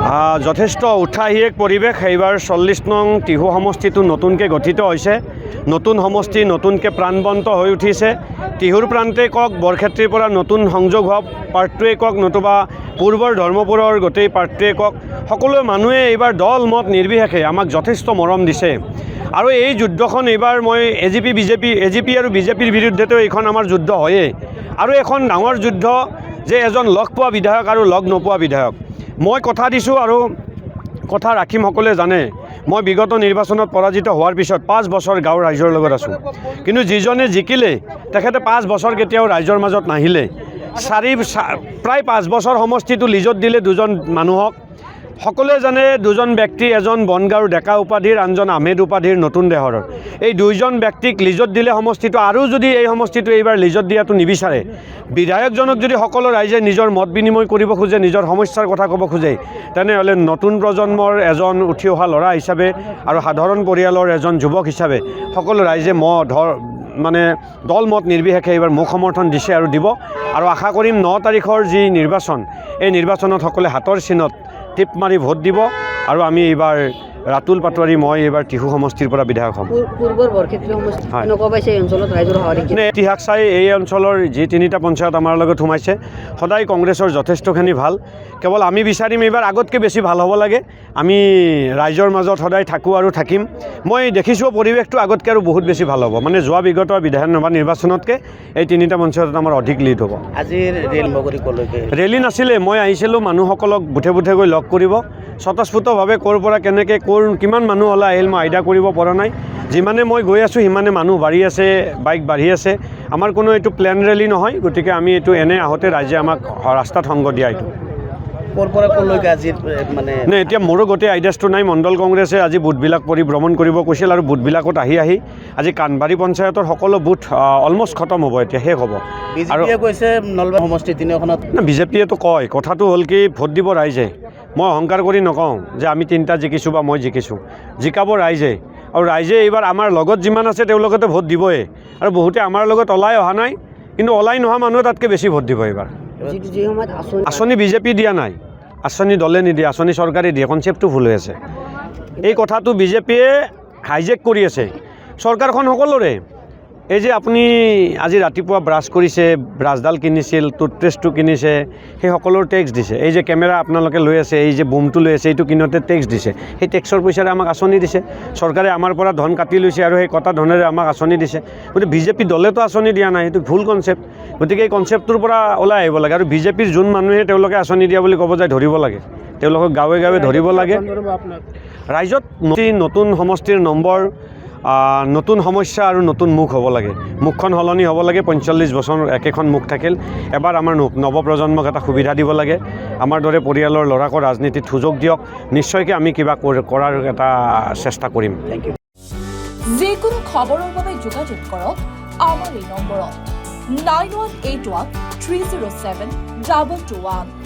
যথেষ্ট উৎসাহী এক পৰিৱেশ। এইবাৰ 40 নং টিহু সমষ্টিটো নতুনকৈ গঠিত হৈছে। নতুন সমষ্টি নতুনকৈ প্ৰাণবন্ত হৈ উঠিছে। টিহুৰ প্ৰান্তে কওক, বৰক্ষেত্ৰীৰ পৰা নতুন সংযোগ হোৱা পাৰ্টটোৱে কওক, নতুবা পূৰ্বৰ ধৰ্মপুৰৰ গোটেই পাৰ্টটোৱে কওক, সকলো মানুহে এইবাৰ দল মত নিৰ্বিশেষে আমাক যথেষ্ট মৰম দিছে। আৰু এই যুদ্ধখন এইবাৰ মই এজিপি আৰু বিজেপিৰ বিৰুদ্ধেতো এইখন আমাৰ যুদ্ধ হয়েই। আৰু এখন ডাঙৰ যুদ্ধ যে এজন লগ পোৱা বিধায়ক আৰু লগ নোপোৱা বিধায়ক। মই কথা দিছোঁ আৰু কথা ৰাখিম, সকলোৱে জানে। মই বিগত নিৰ্বাচনত পৰাজিত হোৱাৰ পিছত 5 বছৰ গাঁৱৰ ৰাইজৰ লগত আছোঁ। কিন্তু যিজনে জিকিলে তেখেতে 5 বছৰ কেতিয়াও ৰাইজৰ মাজত নাহিলে। প্ৰায় 5 বছৰ সমষ্টিটো লিজত দিলে দুজন মানুহক। সকলোৱে জানে দুজন ব্যক্তি, এজন বনগাঁৱৰ ডেকা উপাধিৰ, আনজন আহমেদ উপাধিৰ নতুন দেহৰৰ। এই দুইজন ব্যক্তিক লিজত দিলে সমষ্টিটো, আৰু যদি এই সমষ্টিটো এইবাৰ লিজত দিয়াটো নিবিচাৰে, বিধায়কজনক যদি সকলো ৰাইজে নিজৰ মত বিনিময় কৰিব খোজে, নিজৰ সমস্যাৰ কথা ক'ব খোজে, তেনেহ'লে নতুন প্ৰজন্মৰ এজন উঠি অহা ল'ৰা হিচাপে আৰু সাধাৰণ পৰিয়ালৰ এজন যুৱক হিচাপে সকলো ৰাইজে দল মত নিৰ্বিশেষে এইবাৰ মোক সমৰ্থন দিছে আৰু দিব। আৰু আশা কৰিম 9 তাৰিখৰ যি নিৰ্বাচন, এই নিৰ্বাচনত সকলোৱে হাতৰ চিনত টিপ মাৰি ভোট দিব। আৰু আমি এইবাৰ ৰাতুল পাটোৱাৰী, মই এইবাৰ টিহু সমষ্টিৰ পৰা বিধায়ক হ'ম। ইতিহাস চাই এই অঞ্চলৰ যি 3টা পঞ্চায়ত আমাৰ লগত সোমাইছে, সদায় কংগ্ৰেছৰ যথেষ্টখিনি ভাল। কেৱল আমি বিচাৰিম এইবাৰ আগতকৈ বেছি ভাল হ'ব লাগে। আমি ৰাইজৰ মাজত সদায় থাকোঁ আৰু থাকিম। মই দেখিছোঁ পৰিৱেশটো আগতকৈ আৰু বহুত বেছি ভাল হ'ব। যোৱা বিগত বিধানসভা নিৰ্বাচনতকৈ এই 3টা পঞ্চায়তত আমাৰ অধিক লিড হ'ব। আজিৰ ৰেলী নাছিলে, মই আহিছিলোঁ মানুহসকলক বুথে বুথে গৈ লগ কৰিব। স্বতঃস্ফূৰ্তভাৱে ক'ৰ পৰা কেনেকৈ কিমান মানুহ হ'লে আহিল মই আইডিয়া কৰিব পৰা নাই। যিমানে মই গৈ আছোঁ সিমানে মানুহ বাঢ়ি আছে, বাইক বাঢ়ি আছে। আমাৰ কোনো এইটো প্লেন ৰেলী নহয়, গতিকে আমি এইটো এনে আহোঁতে ৰাইজে আমাক ৰাস্তাত সংগ দিয়া এইটো। এতিয়া মোৰো গোটেই আইডিয়াছটো নাই। মণ্ডল কংগ্ৰেছে আজি বুথবিলাক পৰিভ্ৰমণ কৰিব কৈছিল, আৰু বুথবিলাকত আহি আজি কাণবাৰী পঞ্চায়তৰ সকলো বুথ অলমষ্ট খতম হ'ব, এতিয়া শেষ হ'ব। আৰু কৈছে নলবাৰী সমষ্টি 3খনত বিজেপিয়েতো কয়, কথাটো হ'ল কি ভোট দিব ৰাইজে। মই অহংকাৰ কৰি নকওঁ যে আমি 3টা জিকিছোঁ বা মই জিকিছোঁ, জিকাব ৰাইজে। আৰু ৰাইজে এইবাৰ আমাৰ লগত যিমান আছে তেওঁলোকেতো ভোট দিবই। আৰু বহুতে আমাৰ লগত ওলাই অহা নাই, কিন্তু ওলাই নোহোৱা মানুহে তাতকৈ বেছি ভোট দিব এইবাৰ। আঁচনি বিজেপি দিয়া নাই, আঁচনি দলে নিদিয়ে, আঁচনি চৰকাৰে দিয়ে। কনচেপ্টটো ভুল হৈ আছে। এই কথাটো বিজেপিয়ে হাইজেক কৰি আছে। চৰকাৰখন সকলোৰে। এই যে আপুনি আজি ৰাতিপুৱা ব্ৰাছ কৰিছে, ব্ৰাছডাল কিনিছিল, টুথপেষ্টটো কিনিছে, সেই সকলোৰ টেক্স দিছে। এই যে কেমেৰা আপোনালোকে লৈ আছে, এই যে বুমটো লৈ আছে, এইটো কিনোতে টেক্স দিছে। সেই টেক্সৰ পইচাৰে আমাক আঁচনি দিছে। চৰকাৰে আমাৰ পৰা ধন কাটি লৈছে আৰু সেই কটা ধনেৰে আমাক আঁচনি দিছে। গতিকে বিজেপি দলেতো আঁচনি দিয়া নাই, সেইটো ভুল কনচেপ্ট। গতিকে এই কনচেপ্টটোৰ পৰা ওলাই আহিব লাগে। আৰু বিজেপিৰ যোন মানুহে তেওঁলোকে আঁচনি দিয়া বুলি ক'ব যায়, ধৰিব লাগে। তেওঁলোকক গাঁৱে গাঁৱে ধৰিব লাগে। ৰাইজত নতুন সমষ্টিৰ নম্বৰ, নতুন সমস্যা আৰু নতুন মুখ হ'ব লাগে। মুখখন সলনি হ'ব লাগে। 45 বছৰ একেখন মুখ থাকিল। এবাৰ আমাৰ নৱপ্ৰজন্মক এটা সুবিধা দিব লাগে। আমাৰ দৰে পৰিয়ালৰ ল'ৰাকো ৰাজনীতিত সুযোগ দিয়ক। নিশ্চয়কৈ আমি কিবা কৰাৰ এটা চেষ্টা কৰিম। Thank you. যিকোনো খবৰৰ বাবে যোগাযোগ কৰক আমাৰ এই নম্বৰত 9181 307 2221।